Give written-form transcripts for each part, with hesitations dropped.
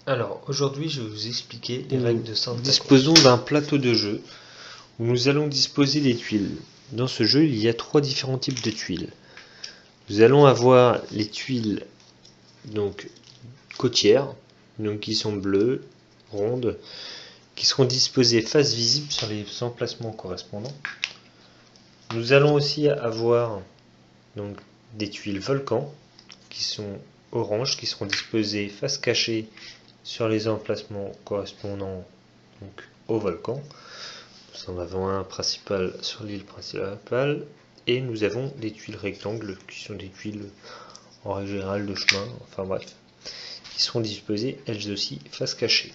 Alors aujourd'hui je vais vous expliquer les règles de Santa Cruz. Disposons d'un plateau de jeu où nous allons disposer des tuiles. Dans ce jeu, il y a 3 différents types de tuiles. Nous allons avoir les tuiles donc côtières, donc qui sont bleues, rondes, qui seront disposées face visible sur les emplacements correspondants. Nous allons aussi avoir donc des tuiles volcans qui sont oranges, qui seront disposées face cachée sur les emplacements correspondant donc au volcan. Nous en avons un principal sur l'île principale et nous avons des tuiles rectangles qui sont des tuiles en règle générale de chemin, enfin bref, qui seront disposées elles aussi face cachée.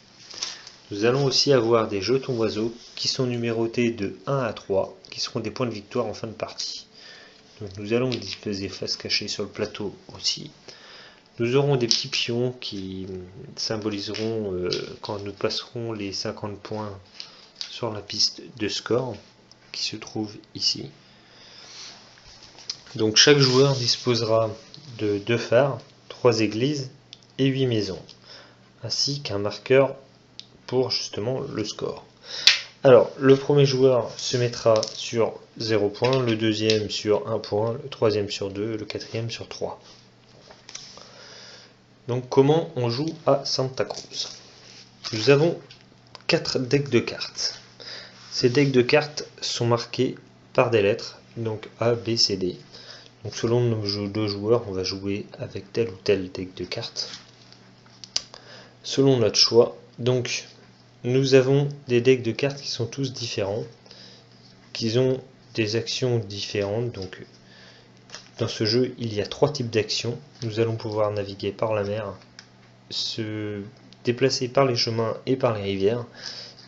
Nous allons aussi avoir des jetons oiseaux qui sont numérotés de 1 à 3, qui seront des points de victoire en fin de partie. Donc nous allons disposer face cachée sur le plateau aussi. Nous aurons des petits pions qui symboliseront quand nous passerons les 50 points sur la piste de score qui se trouve ici. Donc chaque joueur disposera de 2 phares, 3 églises et 8 maisons, ainsi qu'un marqueur pour justement le score. Alors le premier joueur se mettra sur 0 points, le deuxième sur 1 point, le troisième sur 2, le quatrième sur 3. Donc comment on joue à Santa Cruz? Nous avons 4 decks de cartes. Ces decks de cartes sont marqués par des lettres, donc A, B, C, D. Donc selon nos 2 joueurs, on va jouer avec tel ou tel deck de cartes, selon notre choix. Donc nous avons des decks de cartes qui sont tous différents, qui ont des actions différentes. Donc dans ce jeu, il y a 3 types d'actions. Nous allons pouvoir naviguer par la mer, se déplacer par les chemins et par les rivières.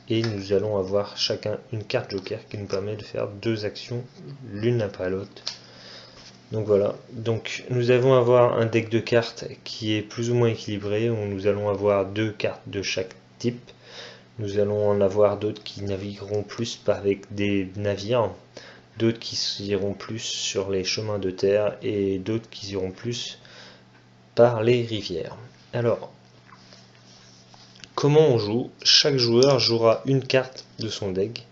Et nous allons avoir chacun une carte joker qui nous permet de faire 2 actions l'une après l'autre. Donc voilà, donc nous allons avoir un deck de cartes qui est plus ou moins équilibré, où nous allons avoir 2 cartes de chaque type. Nous allons en avoir d'autres qui navigueront plus avec des navires, d'autres qui iront plus sur les chemins de terre et d'autres qui iront plus par les rivières. Alors, comment on joue? Chaque joueur jouera une carte de son deck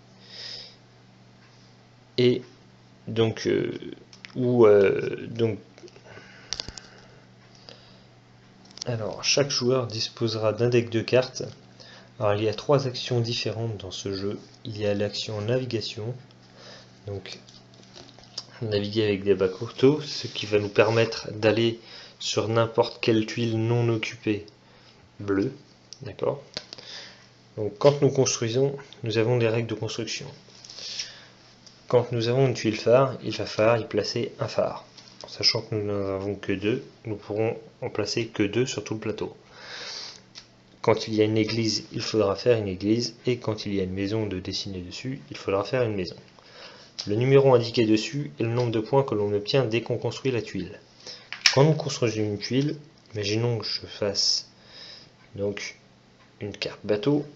et donc alors chaque joueur disposera d'un deck de cartes. Alors il y a 3 actions différentes dans ce jeu. Il y a l'action navigation, donc naviguer avec des bateaux, ce qui va nous permettre d'aller sur n'importe quelle tuile non occupée bleue. D'accord. Donc quand nous construisons, nous avons des règles de construction. Quand nous avons une tuile phare, il va falloir y placer un phare. Sachant que nous n'en avons que 2, nous pourrons en placer que 2 sur tout le plateau. Quand il y a une église, il faudra faire une église, et quand il y a une maison de dessiner dessus, il faudra faire une maison. Le numéro indiqué dessus est le nombre de points que l'on obtient dès qu'on construit la tuile. Quand nous construisons une tuile, imaginons que je fasse donc une carte bateau,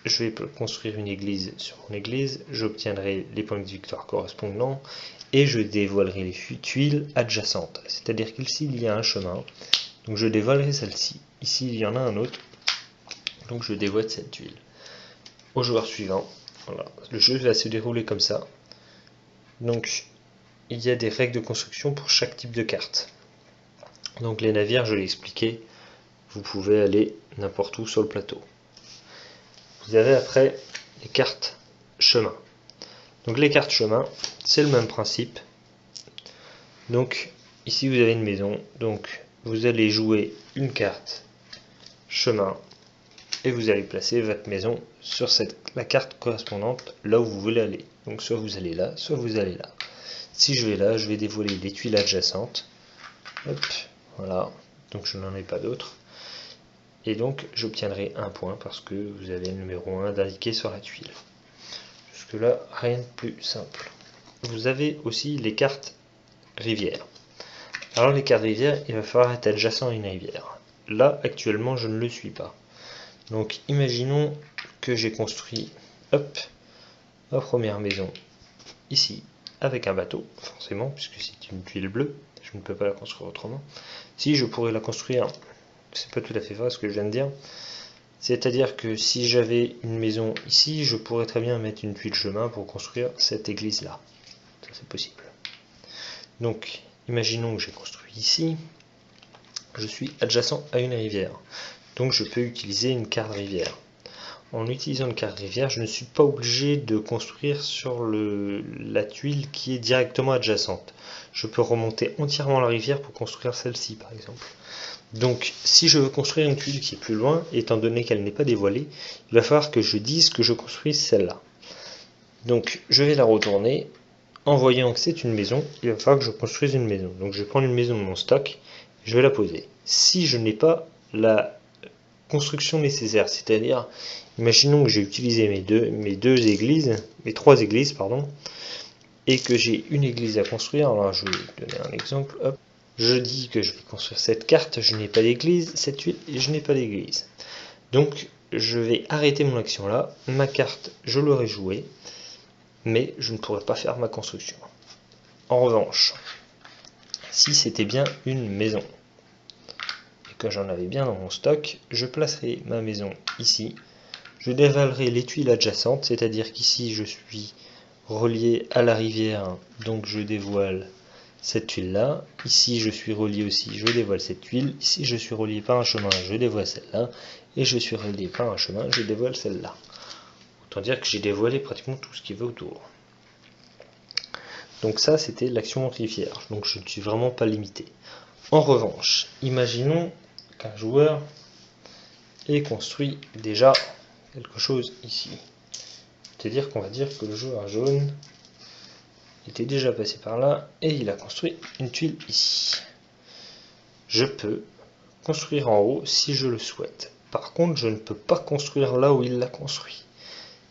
je vais construire une église sur mon église, j'obtiendrai les points de victoire correspondants et je dévoilerai les tuiles adjacentes. C'est-à-dire qu'ici il y a un chemin, donc je dévoilerai celle-ci. Ici il y en a un autre, donc je dévoile cette tuile. Au joueur suivant, voilà, le jeu va se dérouler comme ça. Donc il y a des règles de construction pour chaque type de carte. Donc les navires, je l'ai expliqué, vous pouvez aller n'importe où sur le plateau. Vous avez après les cartes chemin. Donc les cartes chemin, c'est le même principe. Donc ici vous avez une maison, donc vous allez jouer une carte chemin et vous allez placer votre maison sur la carte correspondante là où vous voulez aller. Donc soit vous allez là, soit vous allez là. Si je vais là, je vais dévoiler les tuiles adjacentes. Hop, voilà, donc je n'en ai pas d'autres. Et donc j'obtiendrai un point parce que vous avez le numéro 1 d'indiqué sur la tuile. Jusque là, rien de plus simple. Vous avez aussi les cartes rivières. Alors les cartes rivières, il va falloir être adjacent à une rivière. Là, actuellement, je ne le suis pas. Donc imaginons que j'ai construit ma première maison ici, avec un bateau, forcément, puisque c'est une tuile bleue, je ne peux pas la construire autrement. Si je pourrais la construire, c'est pas tout à fait vrai ce que je viens de dire, C'est-à-dire que si j'avais une maison ici, je pourrais très bien mettre une tuile chemin pour construire cette église-là. Ça, c'est possible. Donc, imaginons que j'ai construit ici. Je suis adjacent à une rivière. Donc, je peux utiliser une carte rivière. En utilisant une carte rivière, je ne suis pas obligé de construire sur la tuile qui est directement adjacente. Je peux remonter entièrement la rivière pour construire celle-ci, par exemple. Donc, si je veux construire une tuile qui est plus loin, étant donné qu'elle n'est pas dévoilée, il va falloir que je dise que je construise celle-là. Donc, je vais la retourner. En voyant que c'est une maison, il va falloir que je construise une maison. Donc, je vais prendre une maison de mon stock, je vais la poser. Si je n'ai pas la construction nécessaire, c'est-à-dire, imaginons que j'ai utilisé mes trois églises, et que j'ai une église à construire. Alors, je vais donner un exemple. Hop. Je dis que je vais construire cette carte, je n'ai pas d'église, cette tuile, et je n'ai pas d'église. Donc, je vais arrêter mon action là. Ma carte, je l'aurai jouée, mais je ne pourrai pas faire ma construction. En revanche, si c'était bien une maison, et que j'en avais bien dans mon stock, je placerai ma maison ici. Je dévalerai les tuiles adjacentes, c'est-à-dire qu'ici, je suis relié à la rivière, donc je dévoile cette tuile là. Ici je suis relié aussi, je dévoile cette tuile. Ici je suis relié par un chemin, je dévoile celle-là. Et je suis relié par un chemin, je dévoile celle-là. Autant dire que j'ai dévoilé pratiquement tout ce qui va autour. Donc ça c'était l'action rivière, donc je ne suis vraiment pas limité. En revanche, imaginons qu'un joueur ait construit déjà quelque chose ici. C'est-à-dire qu'on va dire que le joueur jaune était déjà passé par là et il a construit une tuile ici. Je peux construire en haut si je le souhaite. Par contre, je ne peux pas construire là où il l'a construit.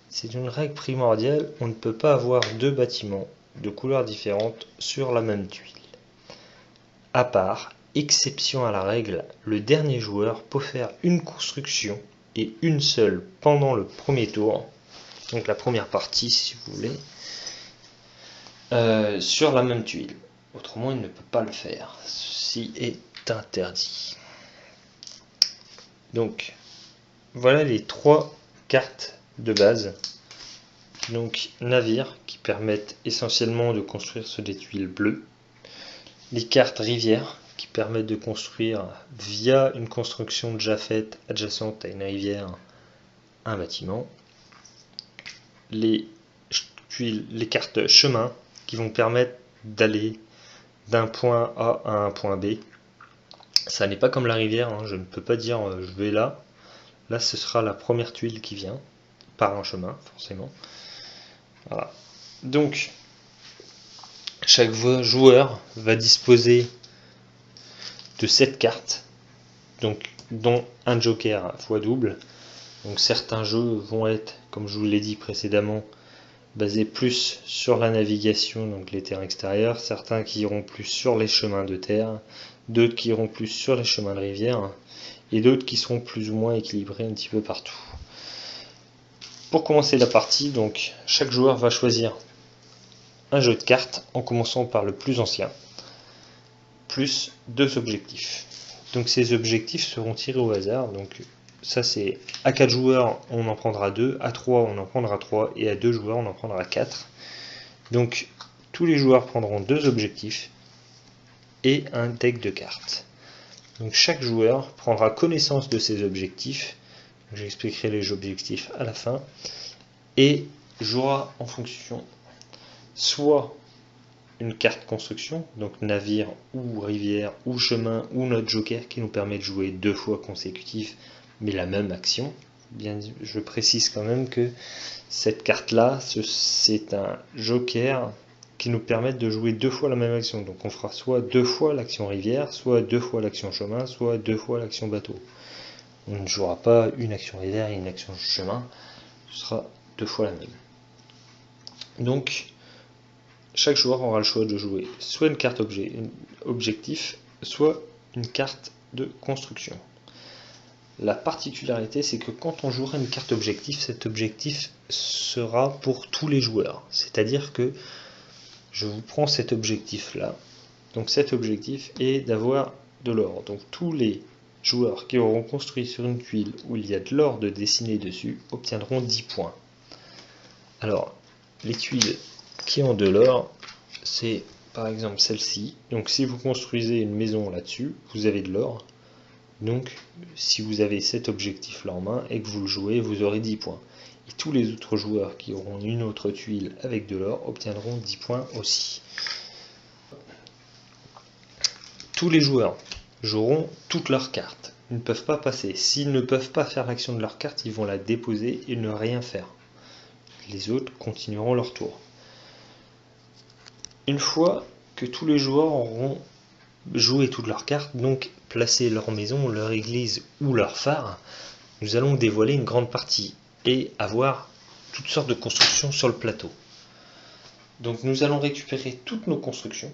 C'est une règle primordiale, on ne peut pas avoir deux bâtiments de couleurs différentes sur la même tuile. À part, exception à la règle, le dernier joueur peut faire une construction et une seule pendant le premier tour, donc la première partie si vous voulez, sur la même tuile. Autrement, il ne peut pas le faire. Ceci est interdit. Donc, voilà les trois cartes de base. Donc, navires qui permettent essentiellement de construire sur des tuiles bleues. Les cartes rivières qui permettent de construire via une construction déjà faite adjacente à une rivière un bâtiment. Les cartes chemin qui vont permettre d'aller d'un point A à un point B. Ça n'est pas comme la rivière, hein, je ne peux pas dire je vais là. Là, ce sera la première tuile qui vient, par un chemin, forcément. Voilà. Donc, chaque joueur va disposer de 7 cartes, donc, dont un joker à fois double. Donc, certains jeux vont être, comme je vous l'ai dit précédemment, basés plus sur la navigation, donc les terrains extérieurs, certains qui iront plus sur les chemins de terre, d'autres qui iront plus sur les chemins de rivière, et d'autres qui seront plus ou moins équilibrés un petit peu partout. Pour commencer la partie, donc chaque joueur va choisir un jeu de cartes en commençant par le plus ancien, plus 2 objectifs. Donc ces objectifs seront tirés au hasard, donc ça c'est à 4 joueurs on en prendra 2, à 3 on en prendra 3 et à 2 joueurs on en prendra 4. Donc tous les joueurs prendront 2 objectifs et un deck de cartes. Donc chaque joueur prendra connaissance de ses objectifs, j'expliquerai les objectifs à la fin, et jouera en fonction soit une carte construction, donc navire ou rivière ou chemin ou notre joker qui nous permet de jouer 2 fois consécutif mais la même action. Bien, je précise quand même que cette carte là c'est un joker qui nous permet de jouer 2 fois la même action, donc on fera soit 2 fois l'action rivière, soit 2 fois l'action chemin, soit 2 fois l'action bateau. On ne jouera pas une action rivière et une action chemin, ce sera 2 fois la même. Donc chaque joueur aura le choix de jouer soit une carte objectif, soit une carte de construction. La particularité, c'est que quand on jouera une carte objectif, cet objectif sera pour tous les joueurs. C'est-à-dire que je vous prends cet objectif-là. Donc cet objectif est d'avoir de l'or. Donc tous les joueurs qui auront construit sur une tuile où il y a de l'or de dessiné dessus obtiendront 10 points. Alors, les tuiles qui ont de l'or, c'est par exemple celle-ci. Donc si vous construisez une maison là-dessus, vous avez de l'or. Donc si vous avez cet objectif-là en main et que vous le jouez, vous aurez 10 points. Et tous les autres joueurs qui auront une autre tuile avec de l'or obtiendront 10 points aussi. Tous les joueurs joueront toutes leurs cartes. Ils ne peuvent pas passer. S'ils ne peuvent pas faire l'action de leur carte, ils vont la déposer et ne rien faire. Les autres continueront leur tour. Une fois que tous les joueurs auront joué toutes leurs cartes, donc placé leur maison, leur église ou leur phare, nous allons dévoiler une grande partie et avoir toutes sortes de constructions sur le plateau. Donc nous allons récupérer toutes nos constructions.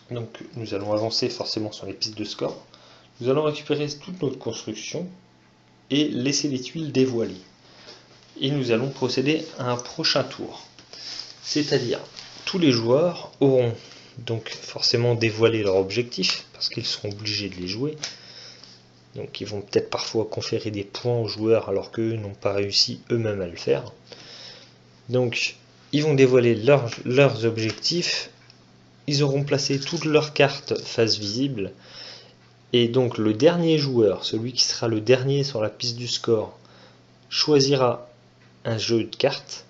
Donc nous allons avancer forcément sur les pistes de score. Nous allons récupérer toutes nos constructions et laisser les tuiles dévoilées. Et nous allons procéder à un prochain tour. C'est-à-dire, tous les joueurs auront donc forcément dévoilé leur objectif, parce qu'ils seront obligés de les jouer. Donc ils vont peut-être parfois conférer des points aux joueurs alors qu'eux n'ont pas réussi eux-mêmes à le faire. Donc ils vont dévoiler leurs objectifs. Ils auront placé toutes leurs cartes face visible. Et donc le dernier joueur, celui qui sera le dernier sur la piste du score, choisira un jeu de cartes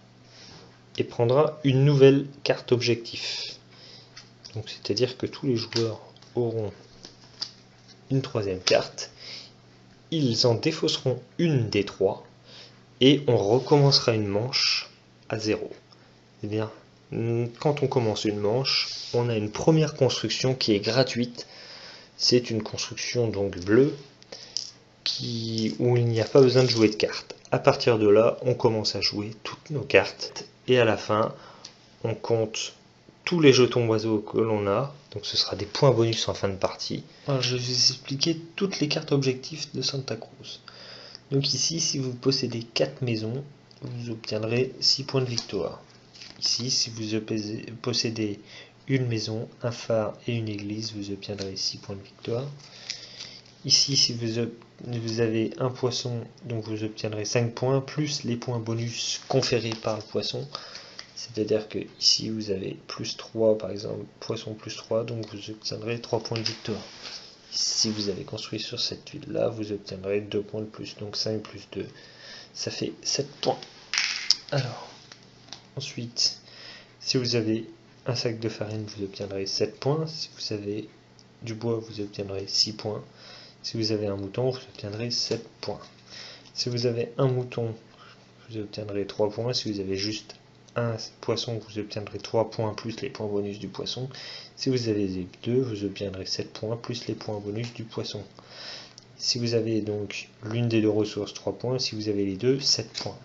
et prendra une nouvelle carte objectif. Donc c'est-à-dire que tous les joueurs auront une troisième carte, ils en défausseront une des trois et on recommencera une manche à 0. C'est-à-dire, quand on commence une manche, on a une première construction qui est gratuite. C'est une construction donc bleue où il n'y a pas besoin de jouer de cartes. À partir de là, on commence à jouer toutes nos cartes et à la fin, on compte tous les jetons oiseaux que l'on a. Donc ce sera des points bonus en fin de partie. Alors je vais vous expliquer toutes les cartes objectifs de Santa Cruz. Donc ici, si vous possédez 4 maisons, vous obtiendrez 6 points de victoire. Ici, si vous possédez une maison, un phare et une église, vous obtiendrez 6 points de victoire. Ici, si vous avez un poisson, donc vous obtiendrez 5 points, plus les points bonus conférés par le poisson. C'est-à-dire que ici, vous avez plus 3, par exemple, poisson plus 3, donc vous obtiendrez 3 points de victoire. Si vous avez construit sur cette tuile-là, vous obtiendrez 2 points de plus, donc 5 plus 2, ça fait 7 points. Alors, ensuite, si vous avez un sac de farine, vous obtiendrez 7 points. Si vous avez du bois, vous obtiendrez 6 points. Si vous avez un mouton, vous obtiendrez 7 points. Si vous avez un mouton, vous obtiendrez 3 points. Si vous avez juste un poisson, vous obtiendrez 3 points plus les points bonus du poisson. Si vous avez les deux, vous obtiendrez 7 points plus les points bonus du poisson. Si vous avez donc l'une des deux ressources, 3 points. Si vous avez les deux, 7 points.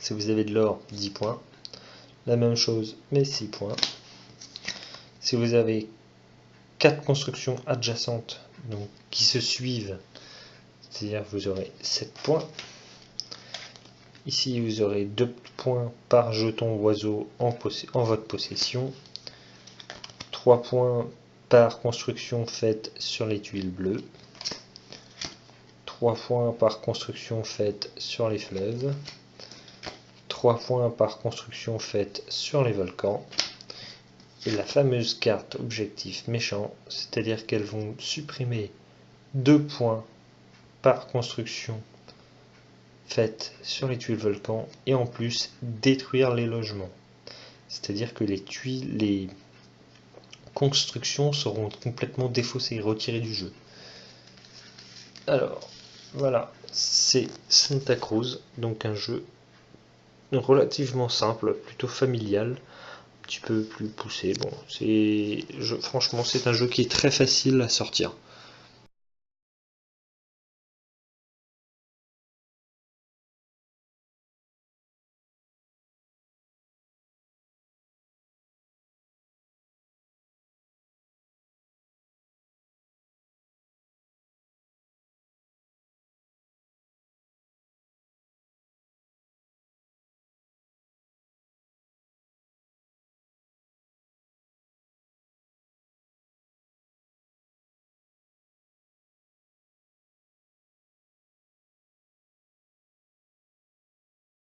Si vous avez de l'or, 10 points. La même chose, mais 6 points. Si vous avez 4 constructions adjacentes donc, qui se suivent, c'est-à-dire vous aurez 7 points. Ici, vous aurez 2 points par jeton oiseau en votre possession. 3 points par construction faite sur les tuiles bleues. 3 points par construction faite sur les fleuves. 3 points par construction faite sur les volcans. Et la fameuse carte objectif méchant, c'est-à-dire qu'elles vont supprimer 2 points par construction faite sur les tuiles volcans et en plus détruire les logements. C'est-à-dire que les constructions seront complètement défaussées et retirées du jeu. Alors, voilà, c'est Santa Cruz, donc un jeu relativement simple, plutôt familial, un petit peu plus poussé. Bon, franchement, c'est un jeu qui est très facile à sortir.